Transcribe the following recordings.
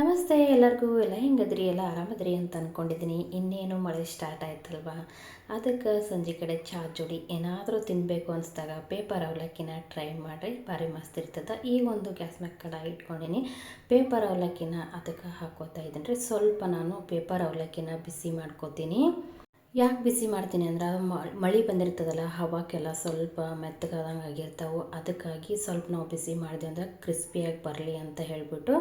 ನಮಸ್ತೆ ಎಲ್ಲರಿಗೂ. ಎಲ್ಲ ಹೆಂಗದ್ರಿ? ಎಲ್ಲ ಆರಾಮದ್ರಿ ಅಂತ ಅಂದ್ಕೊಂಡಿದ್ದೀನಿ. ಇನ್ನೇನು ಮಳೆ ಸ್ಟಾರ್ಟ್ ಆಯ್ತಲ್ವ, ಅದಕ್ಕೆ ಸಂಜೆ ಕಡೆ ಚಹಾ ಜೋಡಿ ಏನಾದರೂ ತಿನ್ನಬೇಕು ಅನಿಸ್ದಾಗ ಪೇಪರ್ ಅವಲಕ್ಕಿನ ಟ್ರೈ ಮಾಡಿರಿ, ಭಾರಿ ಮಸ್ತ್ ಇರ್ತದೆ. ಈಗ ಒಂದು ಗ್ಯಾಸ್ ಮ್ಯಾಗ ಕಡಾಯಿ ಇಟ್ಕೊಂಡಿನಿ, ಪೇಪರ್ ಅವಲಕ್ಕಿನ ಅದಕ್ಕೆ ಹಾಕೋತಾ ಇದ್ದೀನಿ ರೀ. ಸ್ವಲ್ಪ ನಾನು ಪೇಪರ್ ಅವಲಕ್ಕಿನ ಬಿಸಿ ಮಾಡ್ಕೋತೀನಿ. ಯಾಕೆ ಬಿಸಿ ಮಾಡ್ತೀನಿ ಅಂದ್ರೆ ಮಳೆ ಬಂದಿರ್ತದಲ್ಲ, ಹವಾಕ್ಕೆಲ್ಲ ಸ್ವಲ್ಪ ಮೆತ್ತಗಾದಂಗೆ ಆಗಿರ್ತಾವೆ. ಅದಕ್ಕಾಗಿ ಸ್ವಲ್ಪ ನಾವು ಬಿಸಿ ಮಾಡಿದೆ ಅಂದ್ರೆ ಕ್ರಿಸ್ಪಿಯಾಗಿ ಬರಲಿ ಅಂತ ಹೇಳಿಬಿಟ್ಟು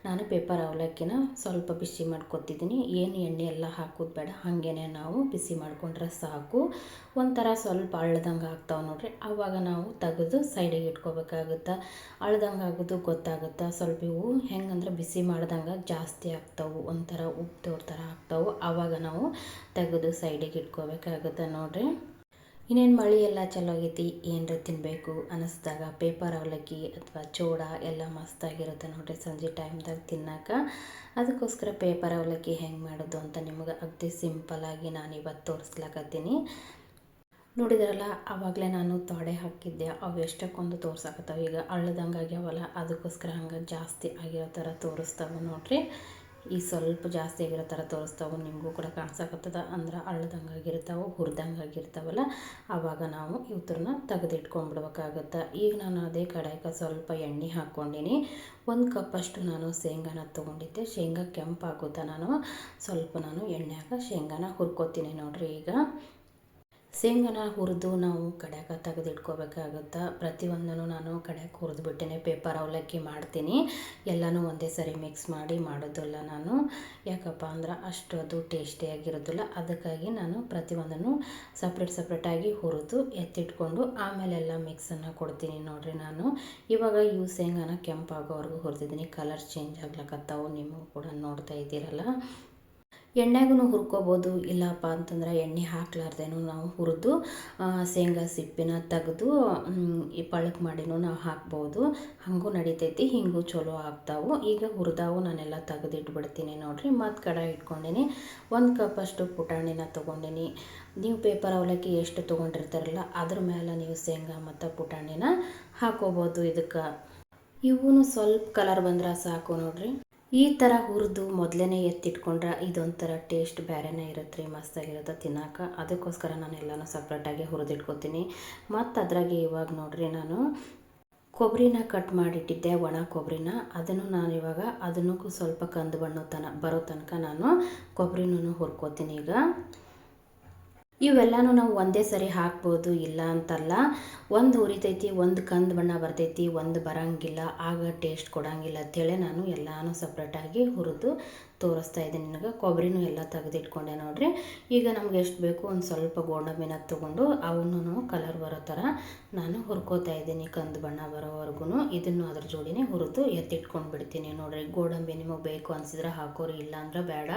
ನಾನು ಪೇಪರ್ ಅವಲಕ್ಕಿನ ಸ್ವಲ್ಪ ಬಿಸಿ ಮಾಡ್ಕೊತಿದ್ದೀನಿ. ಏನು ಎಣ್ಣೆ ಎಲ್ಲ ಹಾಕೋದು ಬೇಡ, ಹಾಗೇ ನಾವು ಬಿಸಿ ಮಾಡ್ಕೊಂಡ್ರೆ ಸಾಕು. ಒಂಥರ ಸ್ವಲ್ಪ ಅಳ್ದಂಗೆ ಆಗ್ತಾವೆ ನೋಡ್ರಿ, ಆವಾಗ ನಾವು ತೆಗೆದು ಸೈಡಿಗೆ ಇಟ್ಕೋಬೇಕಾಗುತ್ತೆ. ಅಳ್ದಂಗೆ ಆಗೋದು ಗೊತ್ತಾಗುತ್ತೆ. ಸ್ವಲ್ಪ ಇವು ಹೆಂಗಂದ್ರೆ ಬಿಸಿ ಮಾಡ್ದಂಗೆ ಜಾಸ್ತಿ ಆಗ್ತಾವೆ, ಒಂಥರ ಉಪ್ಪು ಥರ ಆಗ್ತಾವೆ. ಆವಾಗ ನಾವು ತೆಗೆದು ಸೈಡಿಗೆ ಇಟ್ಕೋಬೇಕಾಗುತ್ತೆ ನೋಡ್ರಿ. ಇನ್ನೇನು ಮಳೆ ಎಲ್ಲ ಚಲೋ ಆಗೈತಿ, ಏನರ ತಿನ್ನಬೇಕು ಅನ್ನಿಸ್ದಾಗ ಪೇಪರ್ ಅವಲಕ್ಕಿ ಅಥವಾ ಚೂಡ ಎಲ್ಲ ಮಸ್ತಾಗಿರುತ್ತೆ ನೋಡ್ರಿ ಸಂಜೆ ಟೈಮ್ದಾಗ ತಿನ್ನೋಕೆ. ಅದಕ್ಕೋಸ್ಕರ ಪೇಪರ್ ಅವಲಕ್ಕಿ ಹೆಂಗೆ ಮಾಡೋದು ಅಂತ ನಿಮಗೆ ಅಗದಿ ಸಿಂಪಲ್ಲಾಗಿ ನಾನು ಇವತ್ತು ತೋರಿಸ್ಲಾಕತ್ತೀನಿ. ನೋಡಿದ್ರಲ್ಲ, ಆವಾಗಲೇ ನಾನು ತೊಡೆ ಹಾಕಿದ್ದೆ, ಅವು ಎಷ್ಟಕ್ಕೊಂದು ತೋರ್ಸಾಕತ್ತವೆ. ಈಗ ಅಳ್ಳದಂಗೆ ಆಗ್ಯಾವಲ್ಲ, ಅದಕ್ಕೋಸ್ಕರ ಹಂಗೆ ಜಾಸ್ತಿ ಆಗಿರೋ ಥರ ತೋರಿಸ್ತಾವೆ ನೋಡ್ರಿ. ಈ ಸ್ವಲ್ಪ ಜಾಸ್ತಿ ಆಗಿರೋ ಥರ ತೋರಿಸ್ತಾವೆ, ನಿಮಗೂ ಕೂಡ ಕಾಣಿಸಕತ್ತದ. ಅಂದ್ರೆ ಅಳ್ಳದಂಗೆ ಆಗಿರ್ತಾವೆ, ಹುರಿದಂಗೆ ಆಗಿರ್ತಾವಲ್ಲ, ಆವಾಗ ನಾವು ಇವತ್ತನ್ನ ತೆಗೆದಿಟ್ಕೊಂಡ್ಬಿಡ್ಬೇಕಾಗತ್ತೆ. ಈಗ ನಾನು ಅದೇ ಕಡಾಯಿಗೆ ಸ್ವಲ್ಪ ಎಣ್ಣೆ ಹಾಕ್ಕೊಂಡಿನಿ. 1 ಕಪ್ಪಷ್ಟು ನಾನು ಶೇಂಗಾನ ತೊಗೊಂಡಿದ್ದೆ. ಶೇಂಗಾ ಕೆಂಪಾಗುತ್ತಾ ಸ್ವಲ್ಪ ನಾನು ಎಣ್ಣೆಯಾಗ ಶೇಂಗಾನ ಹುರ್ಕೋತೀನಿ ನೋಡ್ರಿ. ಈಗ ಶೇಂಗಾನ ಹುರಿದು ನಾವು ಕಡ್ಯಾಕ ತೆಗೆದಿಟ್ಕೋಬೇಕಾಗುತ್ತೆ. ಪ್ರತಿಯೊಂದನ್ನು ನಾನು ಕಡ್ಯಾಕ ಹುರಿದ್ಬಿಟ್ಟೇ ಪೇಪರ್ ಅವಲಕ್ಕಿ ಮಾಡ್ತೀನಿ. ಎಲ್ಲನೂ ಒಂದೇ ಸರಿ ಮಿಕ್ಸ್ ಮಾಡಿ ಮಾಡೋದಿಲ್ಲ ನಾನು, ಯಾಕಪ್ಪ ಅಂದ್ರೆ ಅಷ್ಟು ಅದು ಟೇಸ್ಟಿಯಾಗಿರೋದಿಲ್ಲ. ಅದಕ್ಕಾಗಿ ನಾನು ಪ್ರತಿಯೊಂದನ್ನು ಸಪ್ರೇಟಾಗಿ ಹುರಿದು ಎತ್ತಿಟ್ಕೊಂಡು ಆಮೇಲೆಲ್ಲ ಮಿಕ್ಸನ್ನು ಕೊಡ್ತೀನಿ ನೋಡ್ರಿ. ನಾನು ಇವಾಗ ಇವು ಶೇಂಗಾನ ಕೆಂಪಾಗೋವರೆಗೂ ಹುರಿದಿದ್ದೀನಿ. ಕಲರ್ ಚೇಂಜ್ ಆಗ್ಲಕತ್ತಾವು, ನೀವು ಕೂಡ ನೋಡ್ತಾ ಇದ್ದೀರಲ್ಲ. ಎಣ್ಣೆಗೂ ಹುರ್ಕೋಬೋದು, ಇಲ್ಲಪ್ಪ ಅಂತಂದ್ರೆ ಎಣ್ಣೆ ಹಾಕ್ಲಾರ್ದೇನು ನಾವು ಹುರಿದು ಶೇಂಗಾ ಸಿಪ್ಪಿನ ತೆಗೆದು ಈ ಪಳಕ್ ಮಾಡಿನೂ ನಾವು ಹಾಕ್ಬೋದು, ಹಾಗೂ ನಡಿತೈತಿ. ಹಿಂಗೂ ಚಲೋ ಆಗ್ತಾವೆ. ಈಗ ಹುರಿದಾವು ನಾನೆಲ್ಲ ತೆಗೆದಿಟ್ಬಿಡ್ತೀನಿ ನೋಡ್ರಿ. ಮತ್ತು ಕಡಾಯಿ ಇಟ್ಕೊಂಡಿನಿ. 1 ಕಪ್ಪಷ್ಟು ಪುಟಾಣಿನ ತೊಗೊಂಡಿನಿ. ನೀವು ಪೇಪರ್ ಅವಲಕ್ಕಿ ಎಷ್ಟು ತೊಗೊಂಡಿರ್ತಾರಲ್ಲ ಅದ್ರ ಮೇಲೆ ನೀವು ಶೇಂಗಾ ಮತ್ತು ಪುಟಾಣಿನ ಹಾಕೋಬೋದು. ಇದಕ್ಕೆ ಇವೂ ಸ್ವಲ್ಪ ಕಲರ್ ಬಂದ್ರೆ ಸಾಕು ನೋಡ್ರಿ. ಈ ಥರ ಹುರಿದು ಮೊದಲೇ ಎತ್ತಿಟ್ಕೊಂಡ್ರೆ ಇದೊಂಥರ ಟೇಸ್ಟ್ ಬೇರೆನೇ ಇರುತ್ತೆ ರೀ, ಮಸ್ತಾಗಿರುತ್ತೆ ತಿನ್ನೋಕೆ. ಅದಕ್ಕೋಸ್ಕರ ನಾನು ಎಲ್ಲನೂ ಸಪ್ರೇಟಾಗಿ ಹುರಿದಿಟ್ಕೊತೀನಿ. ಮತ್ತು ಅದ್ರಾಗೆ ಇವಾಗ ನೋಡ್ರಿ, ನಾನು ಕೊಬ್ಬರಿನ ಕಟ್ ಮಾಡಿಟ್ಟಿದ್ದೆ, ಒಣ ಕೊಬ್ಬರಿನ. ಅದನ್ನು ಸ್ವಲ್ಪ ಕಂದು ಬಣ್ಣ ಬರೋ ತನಕ ನಾನು ಕೊಬ್ಬರಿನೂ ಹುರ್ಕೋತೀನಿ. ಈಗ ಇವೆಲ್ಲನೂ ನಾವು ಒಂದೇ ಸರಿ ಹಾಕ್ಬೋದು, ಇಲ್ಲ ಅಂತಲ್ಲ. ಒಂದು ಹುರಿತೈತಿ, ಒಂದು ಕಂದು ಬಣ್ಣ ಬರ್ತೈತಿ, ಒಂದು ಬರೋಂಗಿಲ್ಲ, ಆಗ ಟೇಸ್ಟ್ ಕೊಡೋಂಗಿಲ್ಲ ಅಂತೇಳಿ ನಾನು ಎಲ್ಲನೂ ಸಪ್ರೇಟಾಗಿ ಹುರಿದು ತೋರಿಸ್ತಾ ಇದ್ದೀನಿ ನಿನಗೆ. ಕೊಬ್ಬರಿನೂ ಎಲ್ಲ ತೆಗೆದಿಟ್ಕೊಂಡೆ ನೋಡ್ರಿ. ಈಗ ನಮ್ಗೆ ಎಷ್ಟು ಬೇಕು ಒಂದು ಸ್ವಲ್ಪ ಗೋಡಂಬಿನ ತೊಗೊಂಡು ಅವನ್ನೂ ಕಲರ್ ಬರೋ ಥರ ನಾನು ಹುರ್ಕೋತಾ ಇದ್ದೀನಿ, ಕಂದು ಬಣ್ಣ ಬರೋವರೆಗೂ. ಇದನ್ನು ಅದ್ರ ಜೋಡಿನೇ ಹುರಿದು ಎತ್ತಿಟ್ಕೊಂಡು ಬಿಡ್ತೀನಿ ನೋಡ್ರಿ. ಗೋಡಂಬಿ ನಿಮಗೆ ಬೇಕು ಅನಿಸಿದ್ರೆ ಹಾಕೋರಿ, ಇಲ್ಲ ಅಂದ್ರೆ ಬೇಡ.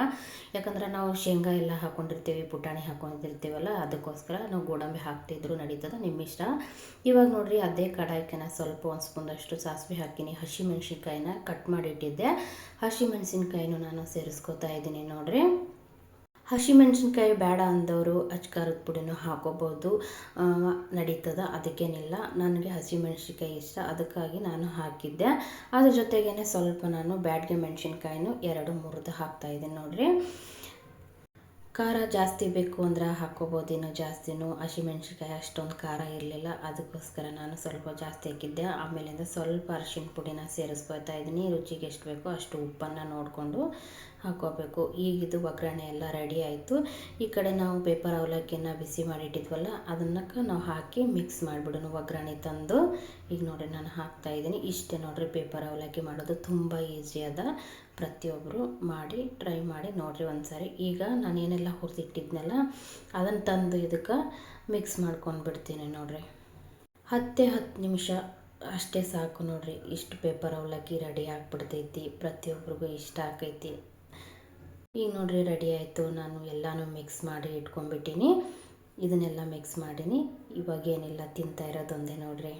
ಯಾಕಂದ್ರೆ ನಾವು ಶೇಂಗಾ ಎಲ್ಲ ಹಾಕ್ಕೊಂಡಿರ್ತೀವಿ, ಪುಟಾಣಿ ಹಾಕ್ಕೊಂಡಿರ್ತೀವಲ್ಲ, ಅದಕ್ಕೋಸ್ಕರ ನಾವು ಗೋಡಂಬಿ ಹಾಕ್ತಿದ್ರು ನಡೀತದೆ, ನಿಮ್ಮ ಇಷ್ಟ. ಇವಾಗ ನೋಡ್ರಿ, ಅದೇ ಕಡಾಯಿಗೆ ಸ್ವಲ್ಪ 1 ಸ್ಪೂನಷ್ಟು ಸಾಸಿವೆ ಹಾಕಿನಿ. ಹಸಿಮೆಣ್ಸಿನ್ಕಾಯಿನ ಕಟ್ ಮಾಡಿಟ್ಟಿದ್ದೆ, ಹಸಿಮೆಣ್ಸಿನ್ಕಾಯಿನೂ ನಾನು ಸೇರಿಸ್ಕೋತಾ ಇದ್ದೀನಿ ನೋಡ್ರಿ. ಹಸಿಮೆಣ್ಸಿನ್ಕಾಯಿ ಬೇಡ ಅಂದವರು ಅಚ್ಕಾರದ ಪುಡಿನೂ ಹಾಕೋಬೋದು, ನಡೀತದೆ, ಅದಕ್ಕೇನಿಲ್ಲ. ನನಗೆ ಹಸಿಮೆಣ್ಸಿನ್ಕಾಯಿ ಇಷ್ಟ, ಅದಕ್ಕಾಗಿ ನಾನು ಹಾಕಿದ್ದೆ. ಅದ್ರ ಜೊತೆಗೇ ಸ್ವಲ್ಪ ನಾನು ಬ್ಯಾಡಗೆ ಮೆಣಸಿನ್ಕಾಯಿನೂ 2 ಮುರಿದು ಹಾಕ್ತಾಯಿದ್ದೀನಿ ನೋಡ್ರಿ. ಖಾರ ಜಾಸ್ತಿ ಬೇಕು ಅಂದ್ರೆ ಹಾಕ್ಕೋಬೋದು, ಇನ್ನೂ ಜಾಸ್ತಿನೂ. ಹಸಿಮೆಣ್ಸಿನ್ಕಾಯಿ ಅಷ್ಟೊಂದು ಖಾರ ಇರಲಿಲ್ಲ, ಅದಕ್ಕೋಸ್ಕರ ನಾನು ಸ್ವಲ್ಪ ಜಾಸ್ತಿ ಹಾಕಿದ್ದೆ. ಆಮೇಲಿಂದ ಸ್ವಲ್ಪ ಅರಿಶಿನ ಪುಡಿನ ಸೇರಿಸ್ಕೊತಾ ಇದ್ದೀನಿ. ರುಚಿಗೆ ಎಷ್ಟು ಬೇಕೋ ಅಷ್ಟು ಉಪ್ಪನ್ನು ನೋಡಿಕೊಂಡು ಹಾಕ್ಕೋಬೇಕು. ಈಗ ಇದು ಒಗ್ಗರಣೆ ಎಲ್ಲ ರೆಡಿ ಆಯಿತು. ಈ ಕಡೆ ನಾವು ಪೇಪರ್ ಅವಲಕ್ಕಿನ ಬಿಸಿ ಮಾಡಿಟ್ಟಿದ್ವಲ್ಲ, ಅದನ್ನಕ್ಕೆ ನಾವು ಹಾಕಿ ಮಿಕ್ಸ್ ಮಾಡಿಬಿಡೋಣ ಒಗ್ಗರಣೆ ತಂದು. ಈಗ ನೋಡಿರಿ, ನಾನು ಹಾಕ್ತಾಯಿದ್ದೀನಿ. ಇಷ್ಟೇ ನೋಡಿರಿ, ಪೇಪರ್ ಅವಲಕ್ಕಿ ಮಾಡೋದು ತುಂಬ ಈಸಿ ಅದ. ಪ್ರತಿಯೊಬ್ಬರು ಮಾಡಿ ಟ್ರೈ ಮಾಡಿ ನೋಡಿರಿ ಒಂದ್ಸರಿ. ಈಗ ನಾನು ಏನೆಲ್ಲ ಹುರಿದಿಟ್ಟಿದ್ನಲ್ಲ ಅದನ್ನು ತಂದು ಇದಕ್ಕೆ ಮಿಕ್ಸ್ ಮಾಡ್ಕೊಂಡು ಬಿಡ್ತೀನಿ ನೋಡಿರಿ. 10 ನಿಮಿಷ ಅಷ್ಟೇ ಸಾಕು ನೋಡಿರಿ. ಇಷ್ಟು ಪೇಪರ್ ಅವಲಕ್ಕಿ ರೆಡಿ ಆಗಿಬಿಡ್ತೈತಿ, ಪ್ರತಿಯೊಬ್ಬರಿಗೂ ಇಷ್ಟ ಆಕೈತಿ. ಈಗ ನೋಡಿರಿ, ರೆಡಿ ಆಯಿತು. ನಾನು ಎಲ್ಲನೂ ಮಿಕ್ಸ್ ಮಾಡಿ ಇಟ್ಕೊಂಡ್ಬಿಟ್ಟಿನಿ. ಇದನ್ನೆಲ್ಲ ಮಿಕ್ಸ್ ಮಾಡೀನಿ. ಇವಾಗ ಏನೆಲ್ಲ ತಿಂತಾ ಇರೋದೊಂದೇ ನೋಡಿರಿ.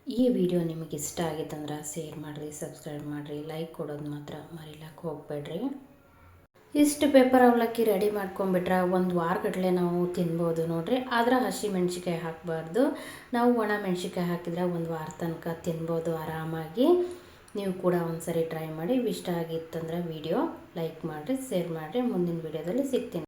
ಈ ವಿಡಿಯೋ ನಿಮಗೆ ಇಷ್ಟ ಆಗಿತ್ತಂದ್ರೆ ಶೇರ್ ಮಾಡಿರಿ, ಸಬ್ಸ್ಕ್ರೈಬ್ ಮಾಡಿರಿ, ಲೈಕ್ ಕೊಡೋದು ಮಾತ್ರ ಮರಿಲಕ್ಕೆ ಹೋಗಬೇಡ್ರಿ. ಇಷ್ಟು ಪೇಪರ್ ಅವಲಕ್ಕಿ ರೆಡಿ ಮಾಡ್ಕೊಂಬಿಟ್ರೆ 1 ವಾರಗಟ್ಟಲೆ ನಾವು ತಿನ್ಬೋದು ನೋಡ್ರಿ. ಆದ್ರೆ ಹಸಿ ಮೆಣ್ಸಿನ್ಕಾಯಿ ಹಾಕಬಾರ್ದು, ನಾವು ಒಣ ಮೆಣ್ಸಿನ್ಕಾಯಿ ಹಾಕಿದ್ರೆ 1 ವಾರ ತನಕ ತಿನ್ಬೋದು ಆರಾಮಾಗಿ. ನೀವು ಕೂಡ ಒಂದ್ಸರಿ ಟ್ರೈ ಮಾಡಿ. ಇಷ್ಟ ಆಗಿತ್ತಂದ್ರೆ ವಿಡಿಯೋ ಲೈಕ್ ಮಾಡಿರಿ, ಶೇರ್ ಮಾಡಿರಿ. ಮುಂದಿನ ವಿಡಿಯೋದಲ್ಲಿ ಸಿಗ್ತೀನಿ.